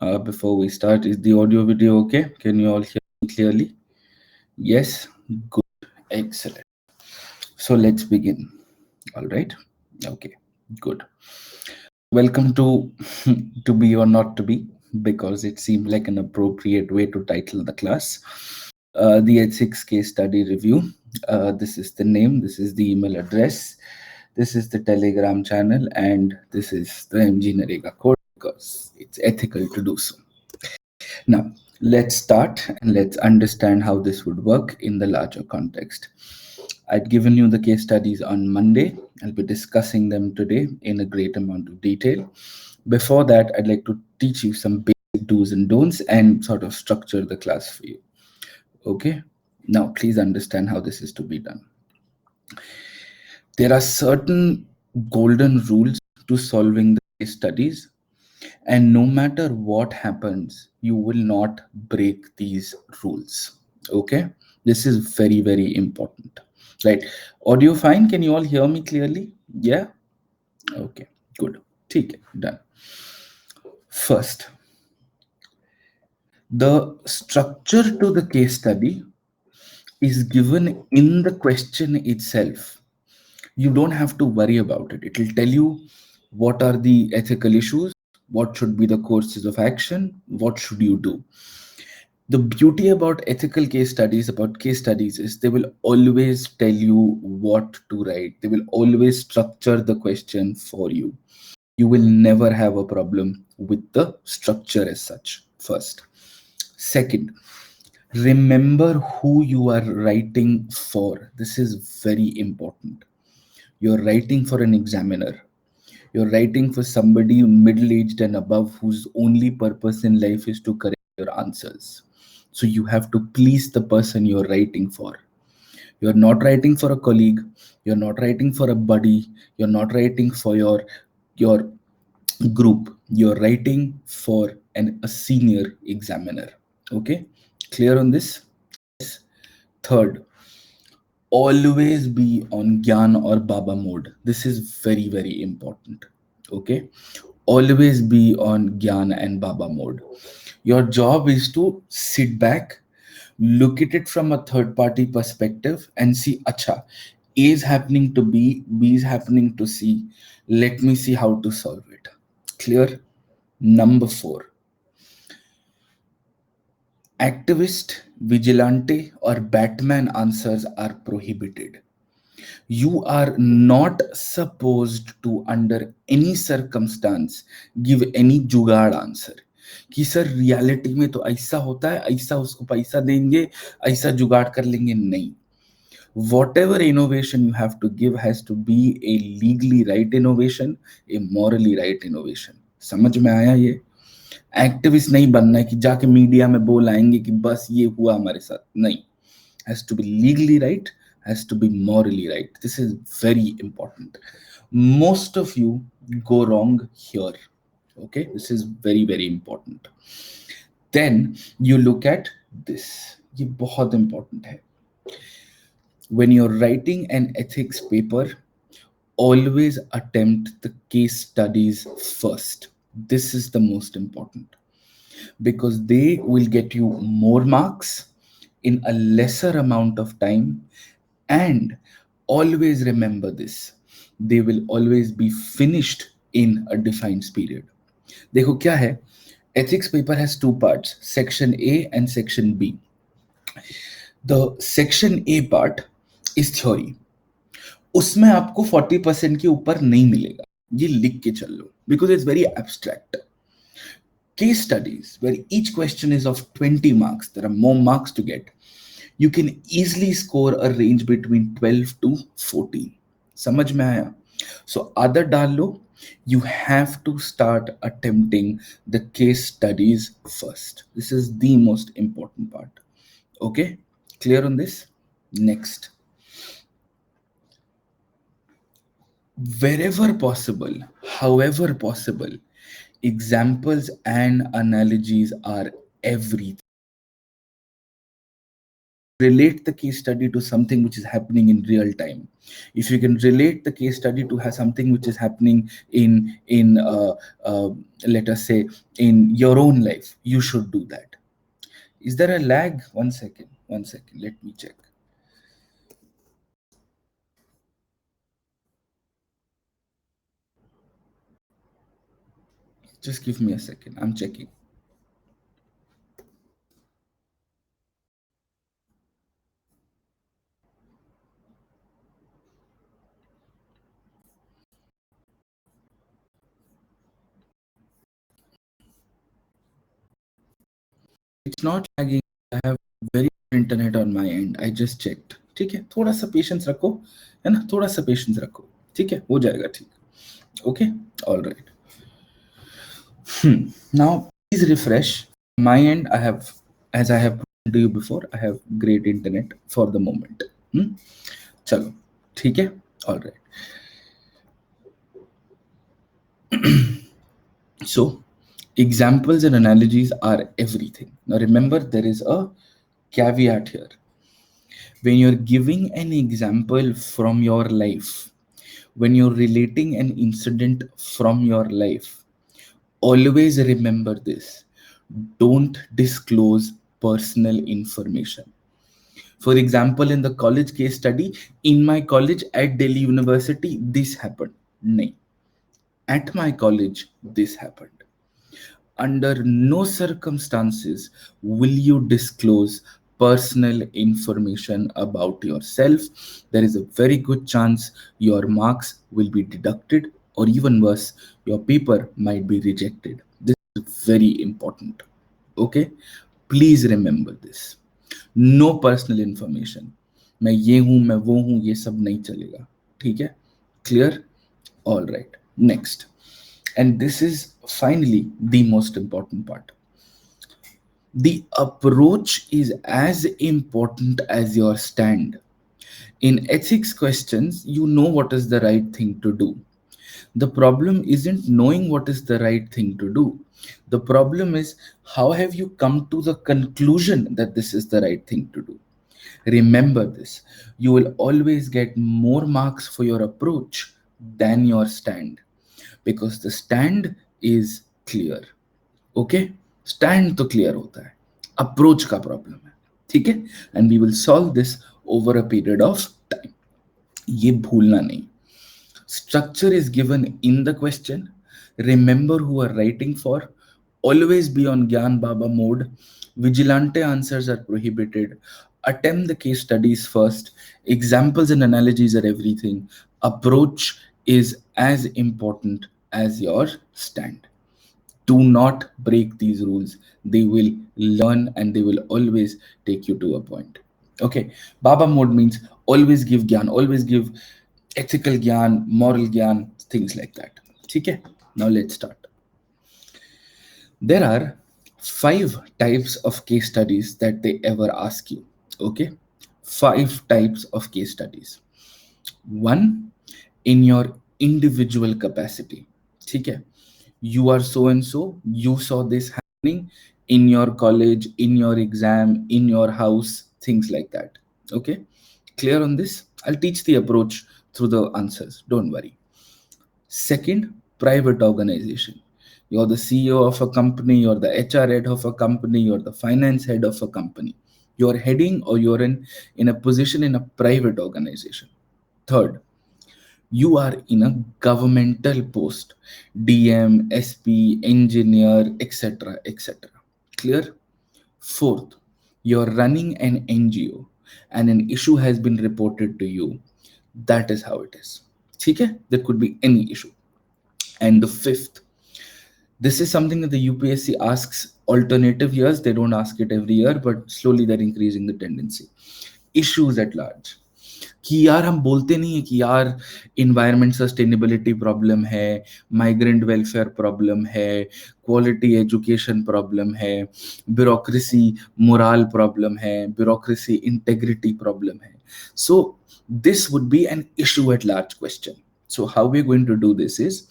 Before we start, is the audio video okay? Can you all hear me clearly? Yes? Good. Excellent. So let's begin. All right. Okay. Good. Welcome to To Be or Not to Be, because it seemed like an appropriate way to title the class. The ethics case study review. This is the name, this is the email address, this is the Telegram channel, and this is the MG Narega code because it's ethical to do so. Now, let's start and let's understand how this would work in the larger context. I'd given you the case studies on Monday. I'll be discussing them today in a great amount of detail. Before that, I'd like to teach you some basic do's and don'ts and sort of structure the class for you. Okay? Now, please understand how this is to be done. There are certain golden rules to solving the case studies, and no matter what happens, you will not break these rules. Okay? This is very, very important. Right? Audio fine? Can you all hear me clearly? Yeah? Okay, good. Okay, done. First, the structure to the case study is given in the question itself. You don't have to worry about it. It will tell you what are the ethical issues, what should be the courses of action, what should you do. The beauty about ethical case studies, about case studies, is they will always tell you what to write. They will always structure the question for you. You will never have a problem with the structure as such. First. Second, remember who you are writing for. This is very important. You're writing for an examiner. You're writing for somebody middle aged and above whose only purpose in life is to correct your answers. So you have to please the person you're writing for. You're not writing for a colleague. You're not writing for a buddy. You're not writing for your group. You're writing for a senior examiner. Okay, clear on this? Third, always be on Gyan or Baba mode. This is very, very important. Okay, always be on Gyan and Baba mode. Your job is to sit back, look at it from a third party perspective, and see, acha, A is happening to B is happening to C. Let me see how to solve it. Clear? Number four, activist, vigilante, or Batman answers are prohibited. You are not supposed to, under any circumstance, give any जुगाड़ answer कि sir reality में तो ऐसा होता है, ऐसा उसको पैसा देंगे, ऐसा जुगाड़ कर लेंगे. नहीं. Whatever innovation you have to give has to be a legally right innovation, a morally right innovation. समझ में आया ये? एक्टिविस्ट नहीं बनना है कि जाके मीडिया में बोल आएंगे कि बस ये हुआ हमारे साथ. नहीं. Has to be legally right, has to be morally right. This is very important. Most of you go wrong here. Okay, this is very, very important. Then you look at this. ये बहुत important है. When you're writing an ethics paper, always attempt the case studies first. This is the most important, because they will get you more marks in a lesser amount of time. And always remember this, they will always be finished in a defined period. देखो क्या है, ethics paper has two parts, section A and section B. The section A part is theory. उसमें आपको 40% के ऊपर नहीं मिलेगा, ये लिख के चल लो, because it's very abstract. Case studies, where each question is of 20 marks, there are more marks to get. You can easily score a range between 12 to 14. समझ में आया? So आदत डाल लो. You have to start attempting the case studies first. This is the most important part. Okay, clear on this? Next, wherever possible, however possible, examples and analogies are everything. relate the case study to something which is happening in real time, if you can relate the case study to have something which is happening in let us say in your own life, you should do that. Is there a lag? One second, let me check. Just give me a second, I'm checking. It's not lagging. I have very good internet on my end. I just checked. ठीक है, थोड़ा सा patience रखो, है ना, थोड़ा सा patience रखो, ठीक है, हो जाएगा ठीक. Okay, all right. Now please refresh. My end, I have, as I have proven to you before, I have great internet for the moment. चलो, ठीक है, all right. So, examples and analogies are everything. Now remember, there is a caveat here. When you're giving an example from your life, when you're relating an incident from your life, always remember this: don't disclose personal information. For example, in the college case study, in my college at Delhi University, this happened. Nahi. At my college, this happened. Under no circumstances will you disclose personal information about yourself. There is a very good chance your marks will be deducted, or even worse, your paper might be rejected. This is very important. Okay, please remember this. No personal information. मैं ये हूं, मैं वो हूं, ये सब नहीं चलेगा. ठीक है, clear? All right, next. And this is finally the most important part. The approach is as important as your stand. In ethics questions, you know what is the right thing to do. The problem isn't knowing what is the right thing to do. The problem is, how have you come to the conclusion that this is the right thing to do? Remember this: you will always get more marks for your approach than your stand, because the stand is clear. Okay, stand तो clear होता है, approach का problem है. ठीक है, and we will solve this over a period of time. ये भूलना नहीं. Structure is given in the question. Remember who are writing for. Always be on Gyan Baba mode. Vigilante answers are prohibited. Attempt the case studies first. Examples and analogies are everything. Approach is as important as your stand. Do not break these rules. They will learn and they will always take you to a point. Okay, Baba mode means always give gyan, always give ethical gyan, moral gyan, things like that. Okay, now let's start. There are 5 types of case studies that they ever ask you. Okay, 5 types of case studies. One, in your individual capacity. Okay, you are so and so, you saw this happening in your college, in your exam, in your house, things like that. Okay, clear on this? I'll teach the approach through the answers, don't worry. Second, private organization. You're the CEO of a company, you're the HR head of a company, you're the finance head of a company. You're heading, or you're in a position in a private organization. Third, you are in a governmental post: DM, SP, engineer, etc., etc. Clear? Fourth, you're running an NGO and an issue has been reported to you. That is how it is. Okay? There could be any issue. And the fifth, this is something that the UPSC asks alternative years. They don't ask it every year, but slowly they're increasing the tendency. Issues at large. कि यार हम बोलते नहीं है कि यार environment sustainability problem है, migrant welfare problem है, क्वालिटी एजुकेशन प्रॉब्लम है, ब्यूरोक्रेसी मोरल प्रॉब्लम है, ब्यूरोक्रेसी इंटेग्रिटी प्रॉब्लम है. सो this would be an issue at large question. So how we're going to do this is,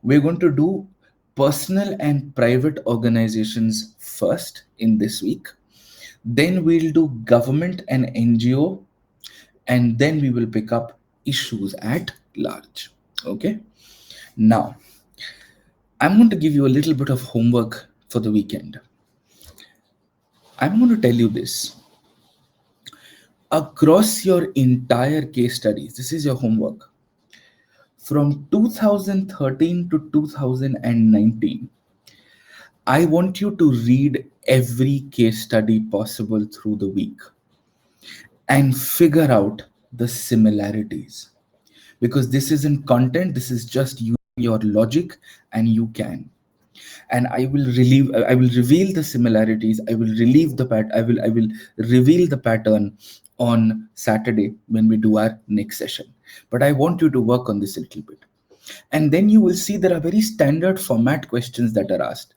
we're going to do personal and private organizations first in this week. Then we'll do government and NGO, and then we will pick up issues at large. Okay. Now, I'm going to give you a little bit of homework for the weekend. I'm going to tell you this. Across your entire case studies, this is your homework. From 2013 to 2019, I want you to read every case study possible through the week and figure out the similarities. Because this isn't content, this is just using your logic, and you can. And I will reveal the similarities, I will relieve the I will reveal the pattern on Saturday when we do our next session. But I want you to work on this a little bit. And then you will see there are very standard format questions that are asked.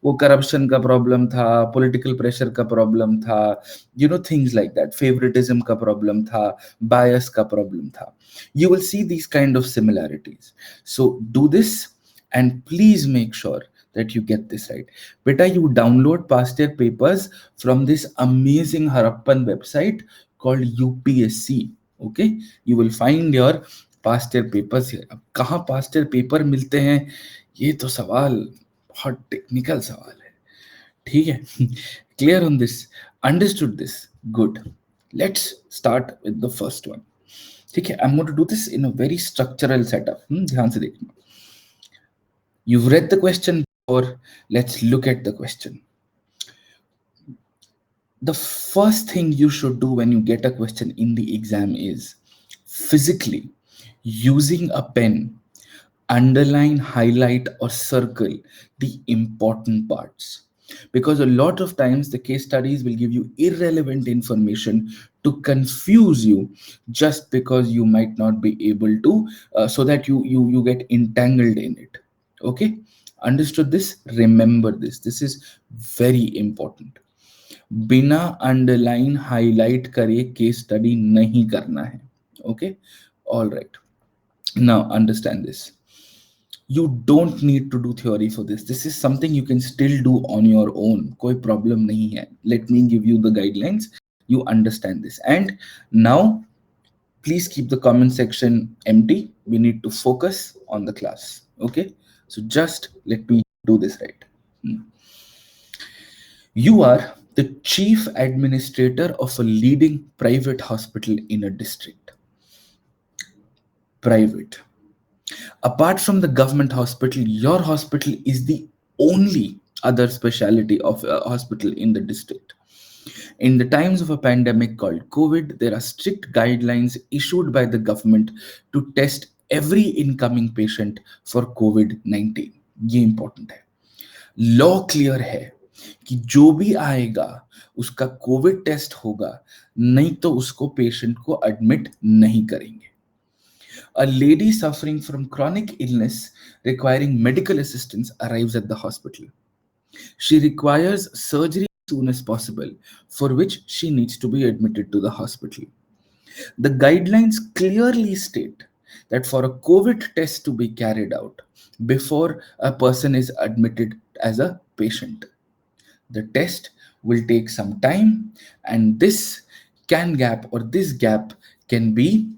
वो corruption का problem था, political pressure का problem था, things like that, favouritism का problem था, बायस का problem था. You will see these kind of similarities. So do this, and please make sure that you get this right. Beta, you download past year papers from this amazing Harappan website called UPSC. Okay, you will find your past year papers here. अब कहाँ past year paper मिलते हैं, ये तो सवाल बहुत technical सवाल है. ठीक है. Clear on this? Understood this? Good. Let's start with the first one. ठीक है. I'm going to do this in a very structural setup. ध्यान से देखना. You've read the question before. Let's look at the question. The first thing you should do when you get a question in the exam is physically, using a pen, underline, highlight, or circle the important parts. Because a lot of times the case studies will give you irrelevant information to confuse you, just because you might not be able to, so that you get entangled in it. Okay, understood this? Remember this. This is very important. बिना underline highlight करे case study नहीं करना है. Okay, all right. Now understand this. You don't need to do theory for this. This is something you can still do on your own. कोई problem नहीं है. Let me give you the guidelines. You understand this. And now, please keep the comment section empty. We need to focus on the class. Okay, so just let me do this right. You are the chief administrator of a leading private hospital in a district. Private. Apart from the government hospital, your hospital is the only other specialty of a hospital in the district. In the times of a pandemic called COVID, there are strict guidelines issued by the government to test every incoming patient for COVID-19. ये important है. Law clear है कि जो भी आएगा उसका Covid test होगा, नहीं तो उसको पेशेंट को एडमिट नहीं करेंगे. A lady suffering from chronic illness requiring medical assistance arrives at the hospital. She requires surgery as soon as possible, for which she needs to be admitted to the hospital. The guidelines clearly state that for a COVID test to be carried out before a person is admitted as a patient, the test will take some time, and this gap can be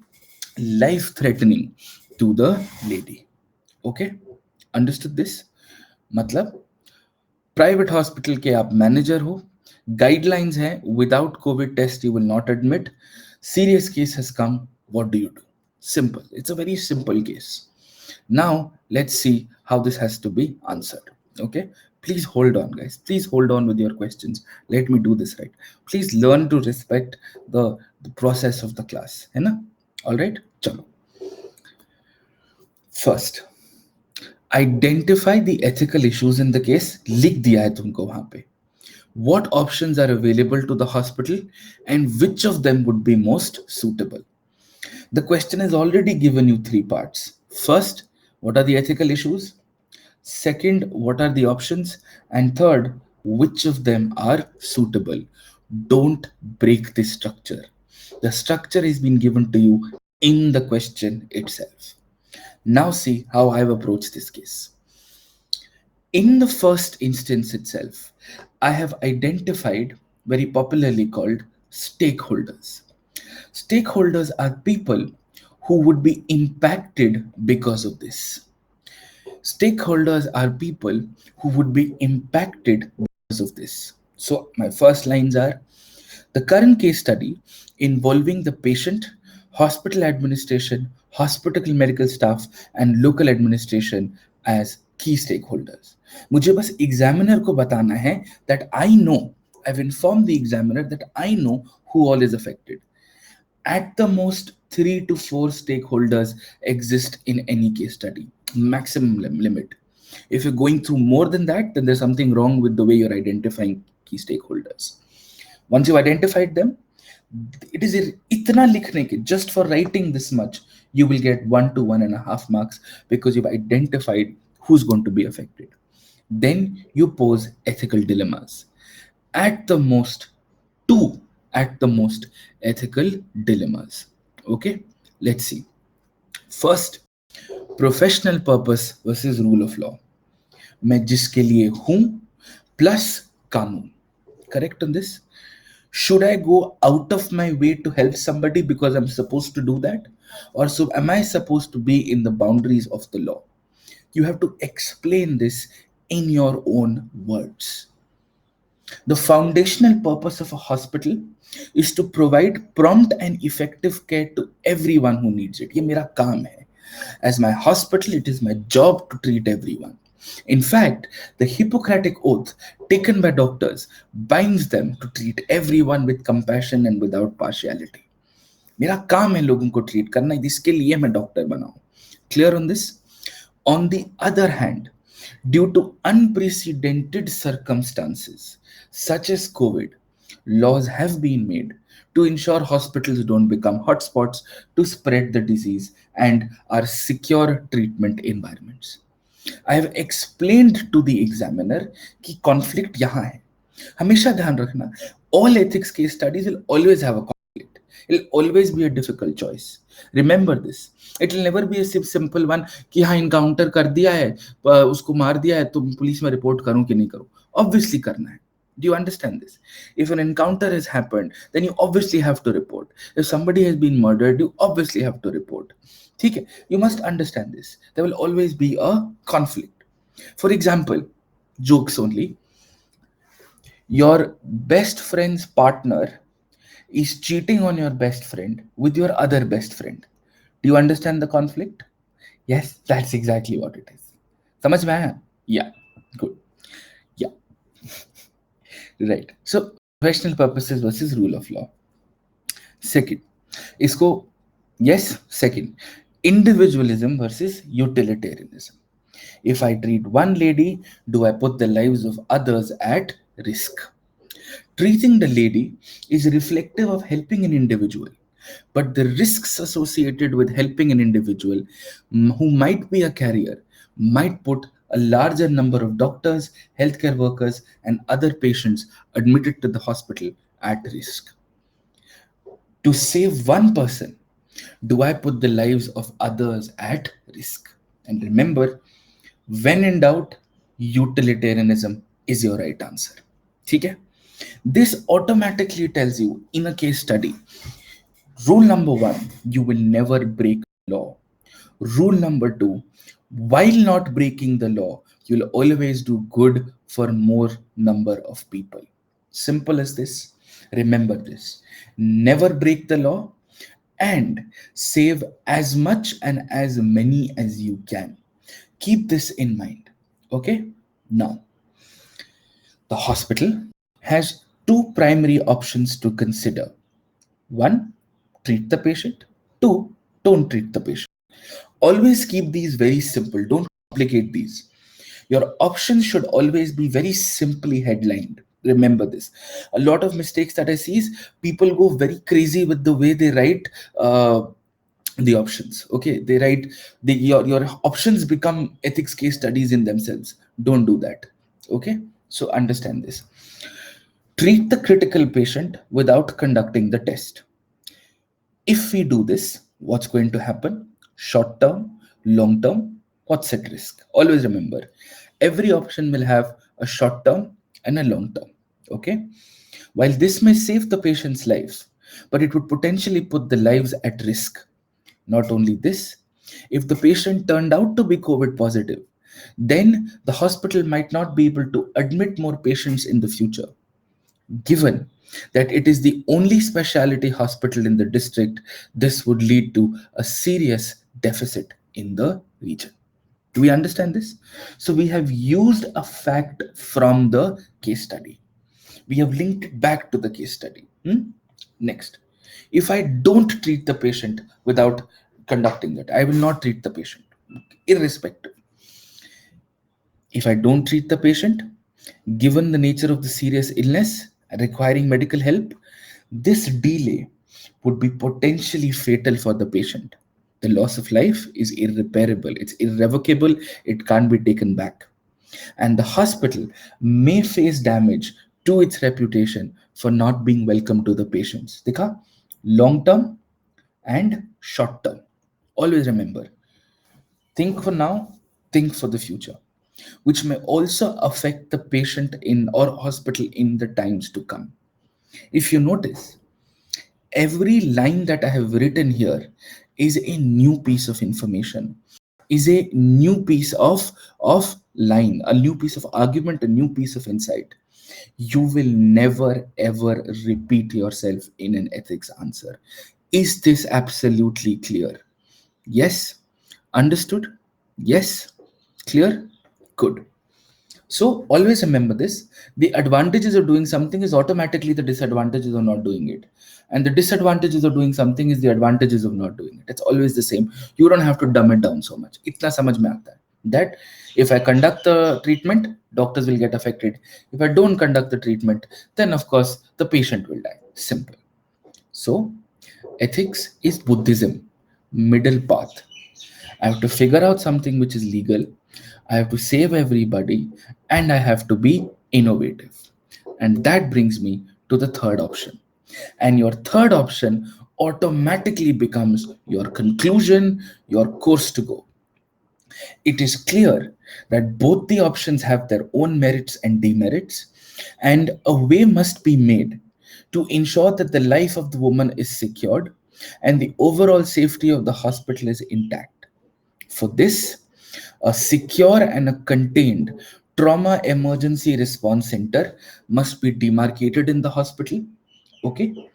life threatening to the lady. Okay, understood this? मतलब private hospital के आप manager हो, guidelines है, without COVID test you will not admit. Serious case has come. What do you do? Simple. It's a very simple case. Now let's see how this has to be answered. Okay, please hold on, guys. Please hold on with your questions. Let me do this right. Please learn to respect the process of the class, है ना? All right, chalo. First, identify the ethical issues in the case. लिख दिया है तुमको वहां पे. What options are available to the hospital and which of them would be most suitable? The question has already given you three parts. First, what are the ethical issues? Second, what are the options? And third, which of them are suitable? Don't break this structure. The structure has been given to you in the question itself. Now see how I've approached this case. In the first instance itself, I have identified very popularly called stakeholders. Stakeholders are people who would be impacted because of this. Stakeholders are people who would be impacted because of this. So, my first lines are: the current case study involving the patient, hospital administration, hospital medical staff, and local administration as key stakeholders. मुझे बस examiner को बताना है that I know, I've informed the examiner that I know who all is affected. At the most, 3 to 4 stakeholders exist in any case study, maximum limit. If you're going through more than that, then there's something wrong with the way you're identifying key stakeholders. Once you've identified them, it is itna likhne ke, just for writing this much, you will get 1 to 1.5 marks because you've identified who's going to be affected. Then you pose ethical dilemmas. At the most, two, at the most, ethical dilemmas. Okay, let's see. First, professional purpose versus rule of law. मैं जिसके लिए हूं plus कानून. Correct on this? Should I go out of my way to help somebody because I'm supposed to do that? Or so am I supposed to be in the boundaries of the law? You have to explain this in your own words. The foundational purpose of a hospital is to provide prompt and effective care to everyone who needs it. ये मेरा काम है. As my hospital, it is my job to treat everyone. In fact, the Hippocratic oath taken by doctors binds them to treat everyone with compassion and without partiality. मेरा काम है लोगों को treat करना, इसके लिए मैं डॉक्टर बना हूं. Clear on this? On the other hand, due to unprecedented circumstances such as COVID, laws have been made to ensure hospitals don't become hotspots to spread the disease and are secure treatment environments. I have explained to the examiner कि conflict यहाँ है. हमेशा ध्यान रखना, all ethics case studies will always have a conflict. It will always be a difficult choice. Remember this. It will never be a simple one कि हाँ encounter कर दिया है, उसको मार दिया है, तो पुलिस में रिपोर्ट करूं कि नहीं करूं. Obviously करना है. Do you understand this? If an encounter has happened, then you obviously have to report. If somebody has been murdered, you obviously have to report. ठीक है? You must understand this. There will always be a conflict. For example, jokes only. Your best friend's partner is cheating on your best friend with your other best friend. Do you understand the conflict? Yes, that's exactly what it is. समझ में आया? Yeah, good. Yeah. Right. So, professional purposes versus rule of law. Second, इसको yes. Second, individualism versus utilitarianism. If I treat one lady, do I put the lives of others at risk? Treating the lady is reflective of helping an individual, but the risks associated with helping an individual who might be a carrier might put a larger number of doctors, healthcare workers, and other patients admitted to the hospital at risk. To save one person, do I put the lives of others at risk? And remember, when in doubt, utilitarianism is your right answer. Okay? This automatically tells you in a case study, rule number 1, you will never break law. Rule number 2, while not breaking the law, you'll always do good for more number of people. Simple as this. Remember this. Never break the law and save as much and as many as you can. Keep this in mind. Okay? Now, the hospital has two primary options to consider. 1, treat the patient. 2, don't treat the patient. Always keep these very simple. Don't complicate these. Your options should always be very simply headlined. Remember this. A lot of mistakes that I see is people go very crazy with the way they write the options. Okay, they write your options become ethics case studies in themselves. Don't do that. Okay, so understand this. Treat the critical patient without conducting the test. If we do this, what's going to happen? Short term, long term, what's at risk? Always remember, every option will have a short term and a long term. Okay, while this may save the patient's life, but it would potentially put the lives at risk. Not only this, if the patient turned out to be COVID positive, then the hospital might not be able to admit more patients in the future. Given that it is the only specialty hospital in the district, this would lead to a serious deficit in the region. Do we understand this? So we have used a fact from the case study. We have linked it back to the case study. Next, if I don't treat the patient without conducting that, I will not treat the patient, irrespective. If I don't treat the patient, given the nature of the serious illness requiring medical help, this delay would be potentially fatal for the patient. The loss of life is irreparable, it's irrevocable, it can't be taken back. And the hospital may face damage to its reputation for not being welcome to the patients. Dekha, long term and short term. Always remember, think for now, think for the future, which may also affect the patient in or hospital in the times to come. If you notice, every line that I have written here is a new piece of information, is a new piece of line, a new piece of argument, a new piece of insight. You will never ever repeat yourself in an ethics answer. Is this absolutely clear? Yes. Understood? Yes. Clear? Good. So always remember this. The advantages of doing something is automatically the disadvantages of not doing it. And the disadvantages of doing something is the advantages of not doing it. It's always the same. You don't have to dumb it down so much. Itna samajh mein aata hai. That if I conduct the treatment, doctors will get affected. If I don't conduct the treatment, then of course the patient will die. Simple. So ethics is Buddhism, middle path. I have to figure out something which is legal. I have to save everybody and I have to be innovative. And that brings me to the third option. And your third option automatically becomes your conclusion, your course to go. It is clear that both the options have their own merits and demerits, and a way must be made to ensure that the life of the woman is secured and the overall safety of the hospital is intact. For this, a secure and a contained trauma emergency response center must be demarcated in the hospital. Okay.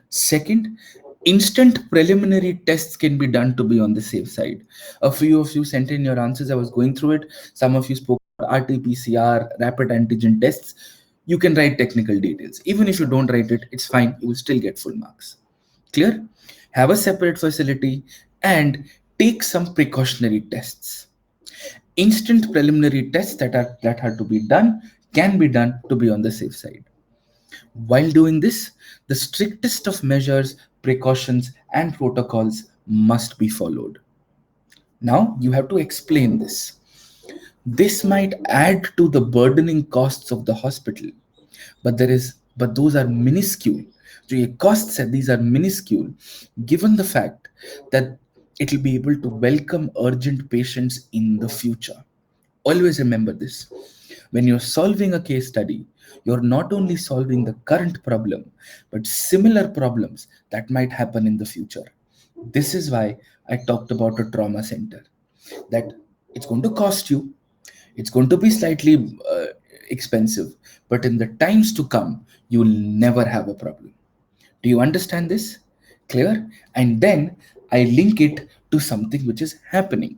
Second, instant preliminary tests can be done to be on the safe side. A few of you sent in your answers. I was going through it. Some of you spoke about RT-PCR, rapid antigen tests. You can write technical details. Even if you don't write it, it's fine. You will still get full marks. Clear? Have a separate facility and take some precautionary tests. Instant preliminary tests that are to be done can be done to be on the safe side. While doing this, the strictest of measures, precautions, and protocols must be followed. Now, you have to explain this. This might add to the burdening costs of the hospital, but those are minuscule. So your costs said these are minuscule, given the fact that it will be able to welcome urgent patients in the future. Always remember this. When you're solving a case study, you're not only solving the current problem, but similar problems that might happen in the future. This is why I talked about a trauma center. That it's going to cost you, it's going to be slightly expensive, but in the times to come, you will never have a problem. Do you understand this? Clear? And then I link it to something which is happening.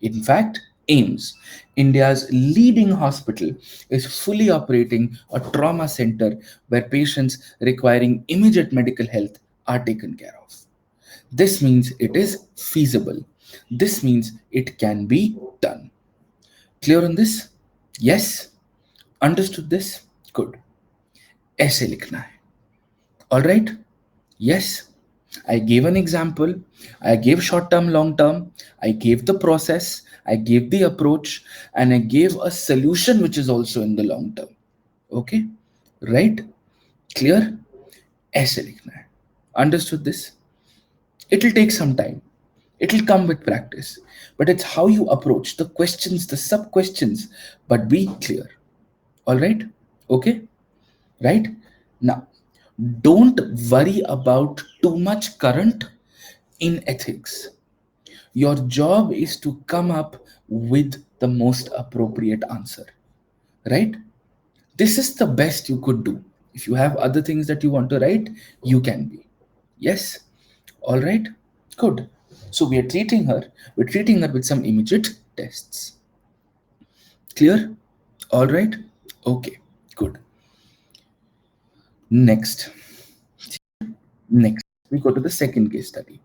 In fact, AIMS, India's leading hospital, is fully operating a trauma center where patients requiring immediate medical health are taken care of. This means it is feasible. This means it can be done. Clear on this? Yes? Understood this? Good. ऐसे लिखना है. All right? Yes, I gave an example. I gave short term, long term. I gave the process. I gave the approach. And I gave a solution which is also in the long term. Okay? Right? Clear? ऐसे लिखना है. Understood this? It will take some time. It will come with practice. But it's how you approach the questions, the sub questions. But be clear. All right? Okay? right? Now, don't worry about too much current in ethics. Your job is to come up with the most appropriate answer, right? This is the best you could do. If you have other things that you want to write, you can be. Yes? All right? Good. So we're treating her with some immediate tests. Clear? All right? Okay, good. Next. Next, we go to the second case study.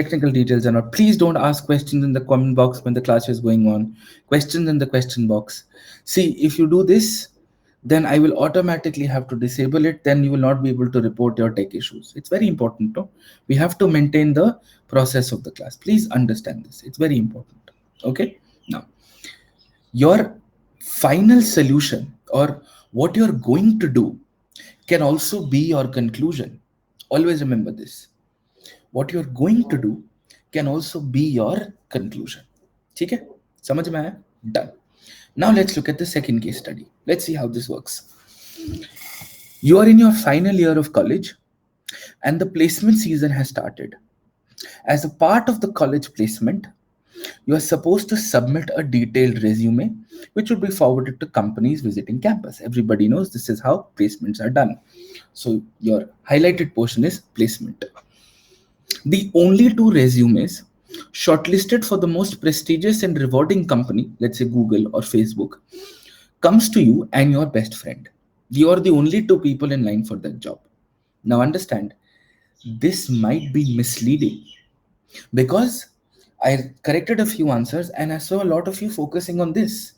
Technical details are not. Please don't ask questions in the comment box when the class is going on. Questions in the question box. See, if you do this, then I will automatically have to disable it. Then you will not be able to report your tech issues. It's very important. No? We have to maintain the process of the class. Please understand this. It's very important. Okay. Now, your final solution or what you're going to do can also be your conclusion. Always remember this. What you're going to do can also be your conclusion. ठीक है? समझ में आया? Done. Now let's look at the second case study. Let's see how this works. You are in your final year of college and the placement season has started. As a part of the college placement, you are supposed to submit a detailed resume which would be forwarded to companies visiting campus. Everybody knows this is how placements are done. So your highlighted portion is placement. The only two resumes shortlisted for the most prestigious and rewarding company, let's say Google or Facebook, comes to you and your best friend. You are the only two people in line for that job. Now understand, this might be misleading because I corrected a few answers and I saw a lot of you focusing on this.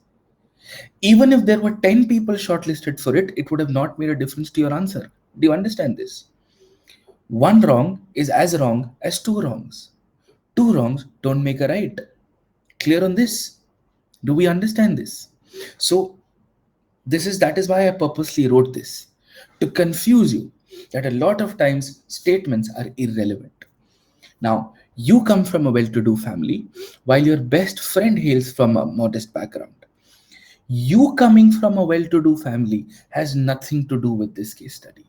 Even if there were 10 people shortlisted for it, it would have not made a difference to your answer. Do you understand this? One wrong is as wrong as two wrongs. Two wrongs don't make a right. Clear on this? Do we understand this? So that is why I purposely wrote this, to confuse you that a lot of times statements are irrelevant. Now, you come from a well-to-do family while your best friend hails from a modest background. You coming from a well-to-do family has nothing to do with this case study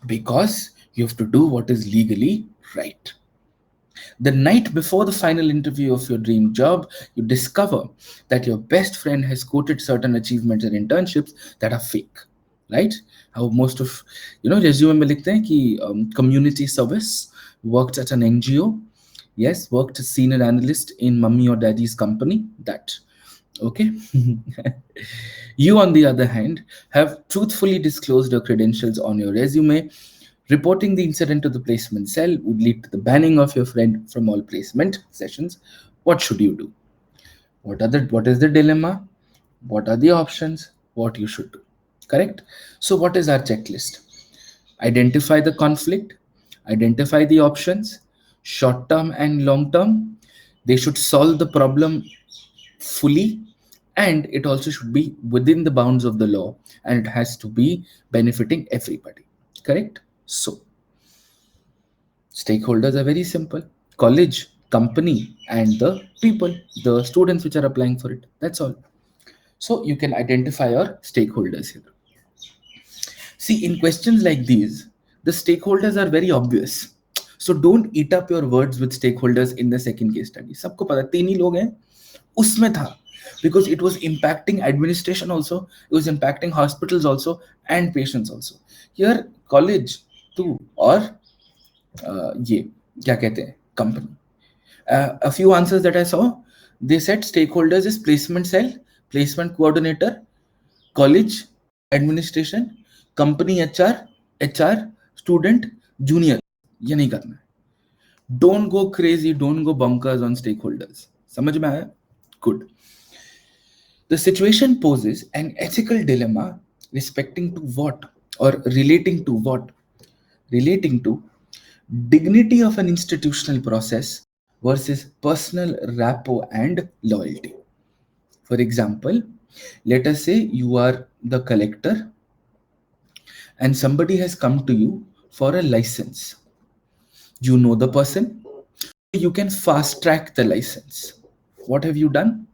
because you have to do what is legally right. The night before the final interview of your dream job, you discover that your best friend has quoted certain achievements and internships that are fake, right? How most of resume में लिखते हैं कि community service, worked at an NGO, yes, worked as senior analyst in mummy or daddy's company. That okay. You, on the other hand, have truthfully disclosed your credentials on your resume. Reporting the incident to the placement cell would lead to the banning of your friend from all placement sessions. What should you do? What is the dilemma? What are the options? What you should do? Correct? So what is our checklist? Identify the conflict, identify the options, short term and long term. They should solve the problem fully, and it also should be within the bounds of the law, and it has to be benefiting everybody. Correct? So stakeholders are very simple: college, company, and the people, the students which are applying for it. That's all. So you can identify your stakeholders here. See, in questions like these, the stakeholders are very obvious. So don't eat up your words with stakeholders in the second case study. सबको पता तीन ही लोग हैं, उसमें था, because it was impacting administration also, it was impacting hospitals also and patients also. Here college too, or ये क्या कहते हैं company. A few answers that I saw, they said stakeholders is placement cell, placement coordinator, college administration, company HR, student, junior. ये नहीं करना है. Don't go crazy, don't go bonkers on stakeholders. समझ में आया? Good. The situation poses an ethical dilemma respecting to what or relating to what? Relating to dignity of an institutional process versus personal rapport and loyalty. For example, let us say you are the collector and somebody has come to you for a license. You know the person, you can fast track the license. What have you done?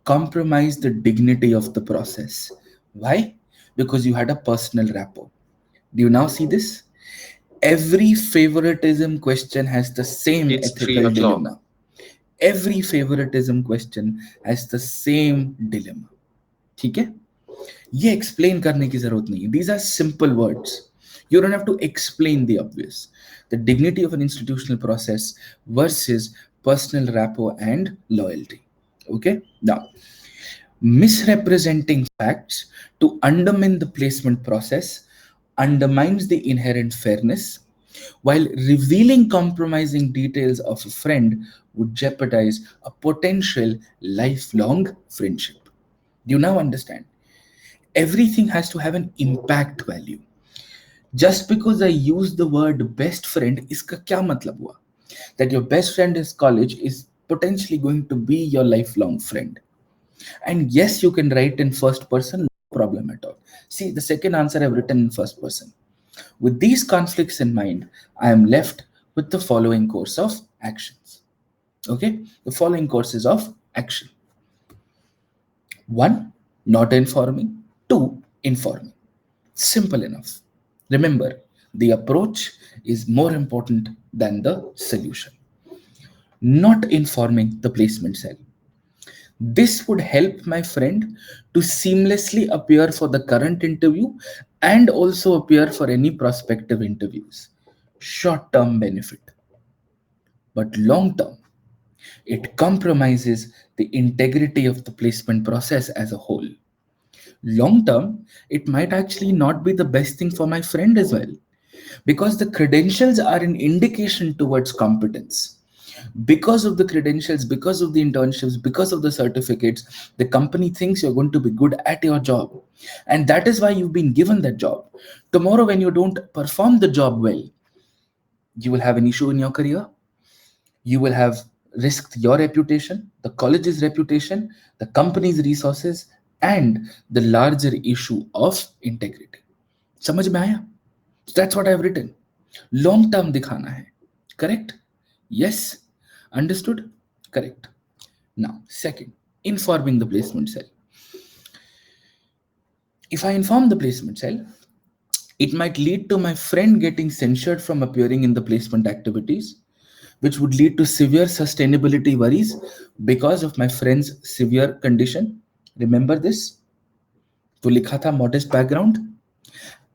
Compromise the dignity of the process. Why? because you had a personal rapport. Do you now see this? Every favoritism question has the same It's three ethical o'clock. dilemma. Every favoritism question has the same dilemma. ठीक है? ये explain करने की जरूरत नहीं है. These are simple words. You don't have to explain the obvious. The dignity of an institutional process versus personal rapport and loyalty. Okay? Now, misrepresenting facts to undermine the placement process undermines the inherent fairness, while revealing compromising details of a friend would jeopardize a potential lifelong friendship. Do you now understand? Everything has to have an impact value. Just because I use the word best friend, iska kya matlab hua? That your best friend is college is potentially going to be your lifelong friend. And yes, you can write in first person, no problem at all. See, the second answer I've written in first person. With these conflicts in mind, I am left with the following course of actions. Okay, the following courses of action. One, not informing. Two, informing. Simple enough. Remember, the approach is more important than the solution. Not informing the placement cell. This would help my friend to seamlessly appear for the current interview and also appear for any prospective interviews. Short term benefit, but long term, it compromises the integrity of the placement process as a whole. Long term, it might actually not be the best thing for my friend as well, because the credentials are an indication towards competence. Because of the credentials, because of the internships, because of the certificates, the company thinks you're going to be good at your job, and that is why you've been given that job. Tomorrow when you don't perform the job well, you will have an issue in your career. You will have risked your reputation, the college's reputation, the company's resources, and the larger issue of integrity. समझ में आया? That's what I've written. Long term दिखाना है. Correct? Yes. Understood? Correct. Now, second, informing the placement cell. If I inform the placement cell, it might lead to my friend getting censured from appearing in the placement activities, which would lead to severe sustainability worries because of my friend's severe condition. Remember this? तो लिखा था modest background.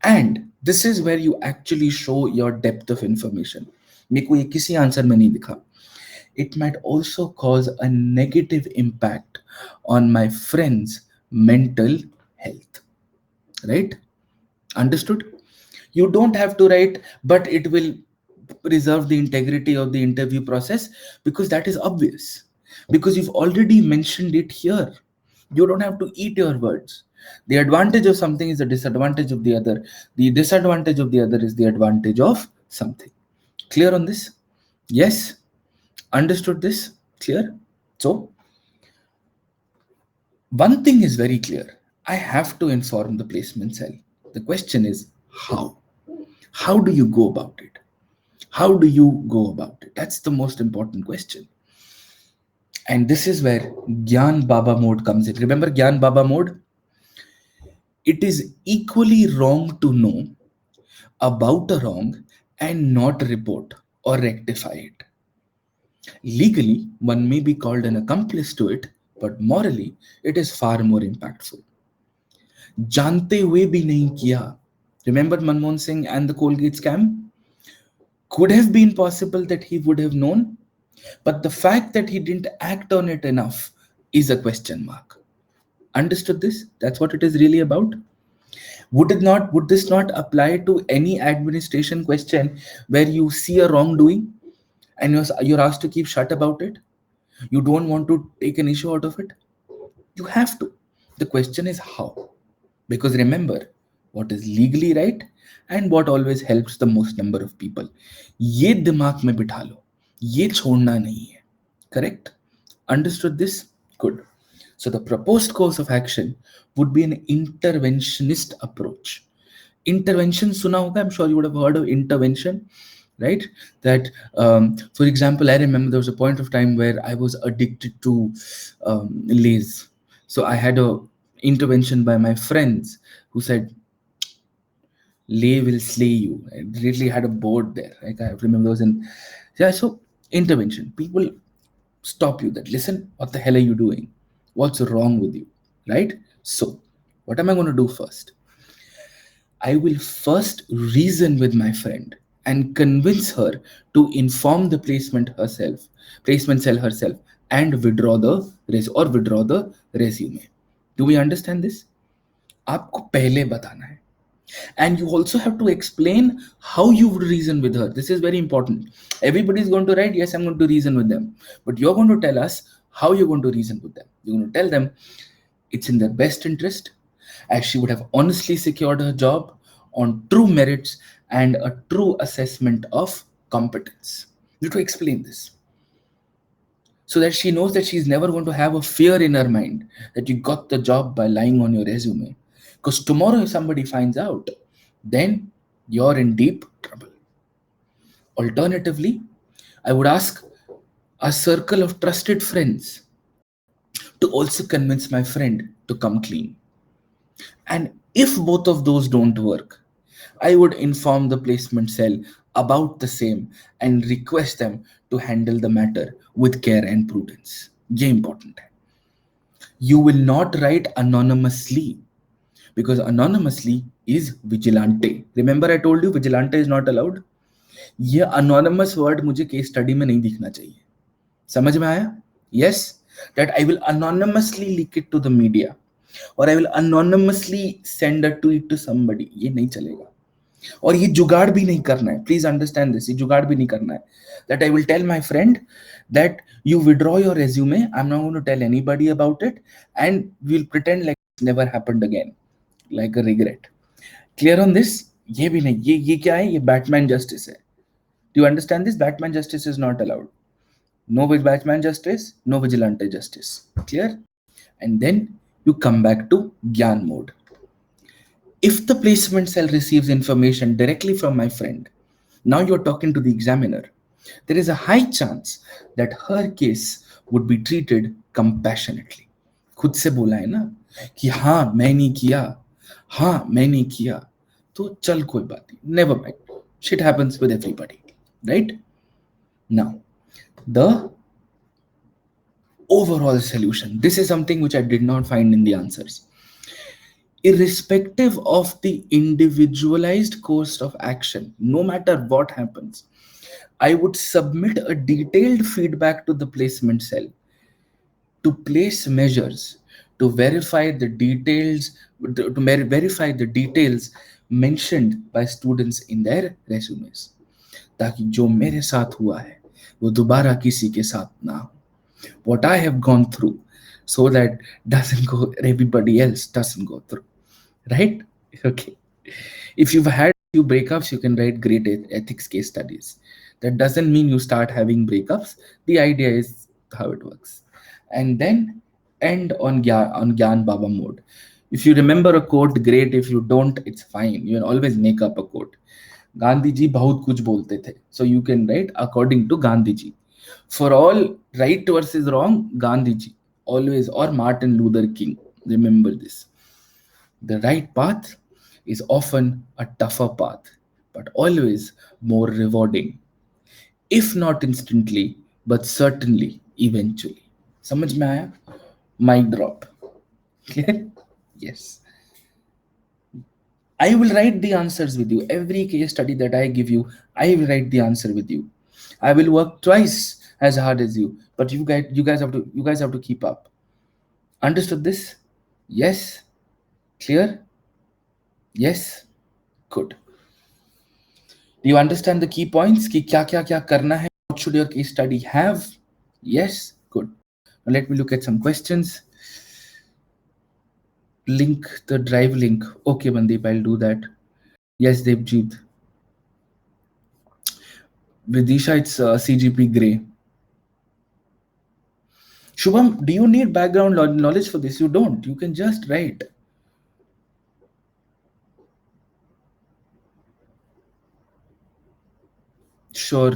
And this is where you actually show your depth of information. मेरे को ये किसी answer में नहीं दिखा. It might also cause a negative impact on my friend's mental health. Right? Understood? You don't have to write, but it will preserve the integrity of the interview process, because that is obvious. Because you've already mentioned it here. You don't have to eat your words. The advantage of something is the disadvantage of the other. The disadvantage of the other is the advantage of something. Clear on this? Yes? Understood this? Clear? So, one thing is very clear. I have to inform the placement cell. The question is how? How do you go about it? How do you go about it? That's the most important question. And this is where Gyan Baba mode comes in. Remember Gyan Baba mode? It is equally wrong to know about a wrong and not report or rectify it. Legally, one may be called an accomplice to it, but morally, it is far more impactful. जानते हुए भी नहीं किया. Remember Manmohan Singh and the Colgate scam? Could have been possible that he would have known, but the fact that he didn't act on it enough is a question mark. Understood this? That's what it is really about. Would this not apply to any administration question where you see a wrongdoing and you're asked to keep shut about it? You don't want to take an issue out of it? You have to. The question is how. Because remember, what is legally right and what always helps the most number of people. ये दिमाग में बिठा लो. ये छोड़ना नहीं है. Correct? Understood this? Good. So the proposed course of action would be an interventionist approach. Intervention suna hoga, I'm sure you would have heard of intervention, right? That, for example, I remember there was a point of time where I was addicted to Lays. So I had a intervention by my friends who said, lay will slay you. I literally had a board there. Like I remember those in, yeah. So intervention. People stop you. That listen, what the hell are you doing? What's wrong with you? Right? So, what am I going to do first? I will first reason with my friend and convince her to inform the placement cell herself, and withdraw the withdraw the resume. Do we understand this? आपको पहले बताना है. And you also have to explain how you would reason with her. This is very important. Everybody is going to write, yes, I'm going to reason with them, but you're going to tell us how you're going to reason with them. You're going to tell them it's in their best interest, as she would have honestly secured her job on true merits and a true assessment of competence. You have to explain this so that she knows that she's never going to have a fear in her mind that you got the job by lying on your resume. Because tomorrow, if somebody finds out, then you're in deep trouble. Alternatively, I would ask a circle of trusted friends to also convince my friend to come clean. And if both of those don't work, I would inform the placement cell about the same and request them to handle the matter with care and prudence. ये important है. You will not write anonymously because anonymously is vigilante. Remember I told you vigilante is not allowed. ये anonymous word मुझे case study में नहीं दिखना चाहिए. समझ में आया? Yes, that I will anonymously leak it to the media or I will anonymously send a tweet to somebody. ये नहीं चलेगा. और ये जुगाड़ भी नहीं करना है. Please understand this. ये जुगाड़ भी नहीं करना है. That I will tell my friend that you withdraw your resume. I'm not going to tell anybody about it, and we'll pretend like it never happened again, like a regret. Clear on this? ये भी नहीं. ये क्या है? ये Batman justice है. Do you understand this? Batman justice is not allowed. No Batman justice, no vigilante justice. Clear? And then you come back to Gyan mode. If the placement cell receives information directly from my friend, now you're talking to the examiner, there is a high chance that her case would be treated compassionately. खुद से बोला है ना कि हाँ मैंने किया, हाँ मैंने किया, तो चल कोई बात नहीं, never mind. Shit happens with everybody, right? Now, the overall solution. This is something which I did not find in the answers. Irrespective of the individualized course of action, no matter what happens, I would submit a detailed feedback to the placement cell to place measures to verify the details verify the details mentioned by students in their resumes, ताकि जो मेरे साथ हुआ है वो दोबारा किसी के साथ ना हो. What I have gone through, so that doesn't go, everybody else doesn't go through, right? Okay. If you've had few breakups, you can write great ethics case studies. That doesn't mean you start having breakups. The idea is how it works. And then end on Gyan Baba mode. If you remember a quote, great. If you don't, it's fine. You can always make up a quote. Gandhi ji बहुत कुछ बोलते थे. So you can write according to Gandhi ji. For all right versus wrong, Gandhi ji. Always, or Martin Luther King. Remember this. The right path is often a tougher path, but always more rewarding. If not instantly, but certainly eventually. समझ में आया? Mic drop. Clear? Yes. I will write the answers with you. Every case study that I give you, I will write the answer with you. I will work twice as hard as you, but you guys have to keep up. Understood this? Yes? Clear? Yes? Good. Do you understand the key points? कि क्या क्या क्या करना है? What should your case study have? Yes? Good. Now let me look at some questions. Link the drive link. Okay, Mandeep, I'll do that. Yes, Devjit. Vidisha, it's CGP Grey. Shubham, do you need background knowledge for this? You don't. You can just write. Sure,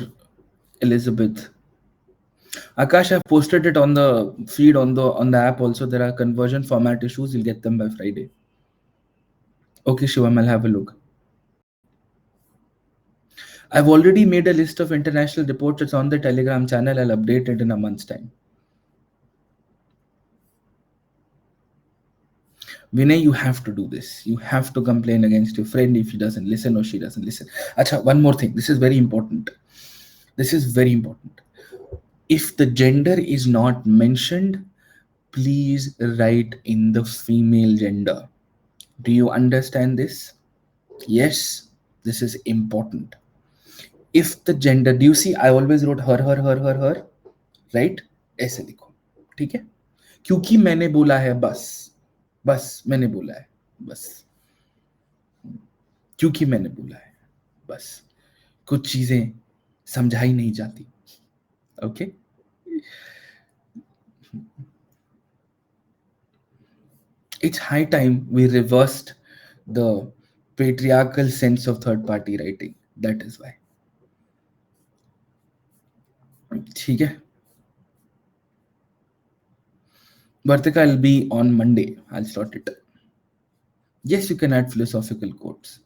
Elizabeth. Akash, I've posted it on the feed on the app also. There are conversion format issues. You'll get them by Friday. Okay, Shivam, I'll have a look. I've already made a list of international reports. It's on the Telegram channel. I'll update it in a month's time. Vinay, you have to do this. You have to complain against your friend if he doesn't listen or she doesn't listen. Acha, one more thing. This is very important. This is very important. If the gender is not mentioned, please write in the female gender. Do you understand this? Yes, this is important. If the gender, do you see, I always wrote her, right? ऐसे लिखो, ठीक है? क्योंकि मैंने बोला है बस, बस मैंने बोला है बस, क्योंकि मैंने बोला है बस, कुछ चीजें समझाई नहीं जाती. Okay, it's high time we reversed the patriarchal sense of third party writing. That is why. ठीक है. Vartika, I'll be on Monday. I'll start it. Yes, you can add philosophical quotes.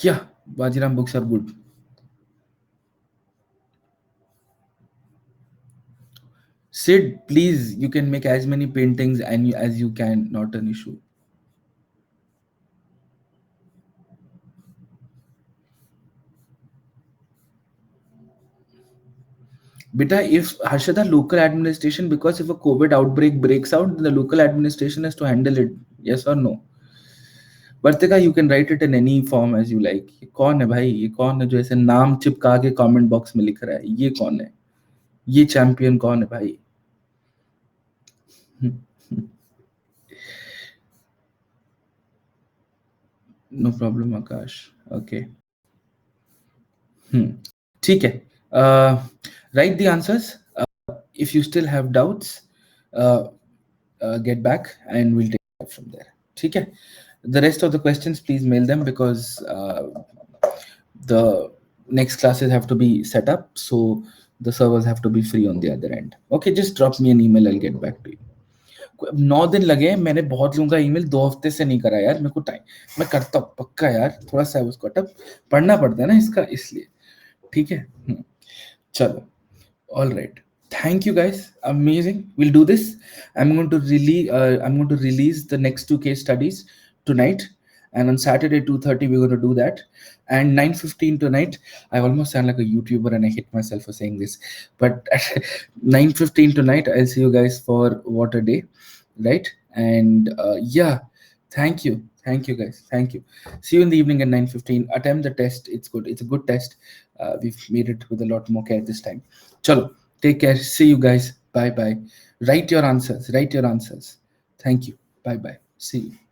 Yeah, Bajiram books are good. Sid, please, you can make as many paintings as you can, not an issue. Beta, if Harshada, local administration, because if a COVID outbreak breaks out, the local administration has to handle it. Yes or no? Vartika, you can write it in any form as you like. ये कौन है भाई? ये कौन है जो ऐसे नाम चिपका के कमेंट बॉक्स में लिख रहा है? ये कौन है? ये चैंपियन कौन है भाई? No problem, Akash. Okay. ठीक है. Write the answers. If you still have doubts, uh, get back and we'll take it from there. ठीक है. The rest of the questions, please mail them because the next classes have to be set up, so the servers have to be free on the other end. Okay, just drop me an email. I'll get back to you. 9 दिन लगे. मैंने बहुत लोगों का email 2 हफ्ते से नहीं करा यार. मेरे को टाइम, मैं करता हूँ पक्का यार. थोड़ा सा उसको पढ़ना पड़ता है ना इसका, इसलिए. ठीक है. चलो. All right. Thank you guys. Amazing. We'll do this. I'm going to release the next 2 case studies tonight, and on Saturday 2:30 we're going to do that, and 9:15 tonight. I almost sound like a YouTuber and I hate myself for saying this, but at 9:15 tonight I'll see you guys for What a Day, right? And yeah, thank you guys, thank you. See you in the evening at 9:15. Attempt the test. It's good. It's a good test. We've made it with a lot more care this time. Chalo, take care. See you guys. Bye bye. Write your answers. Thank you. Bye bye. See you.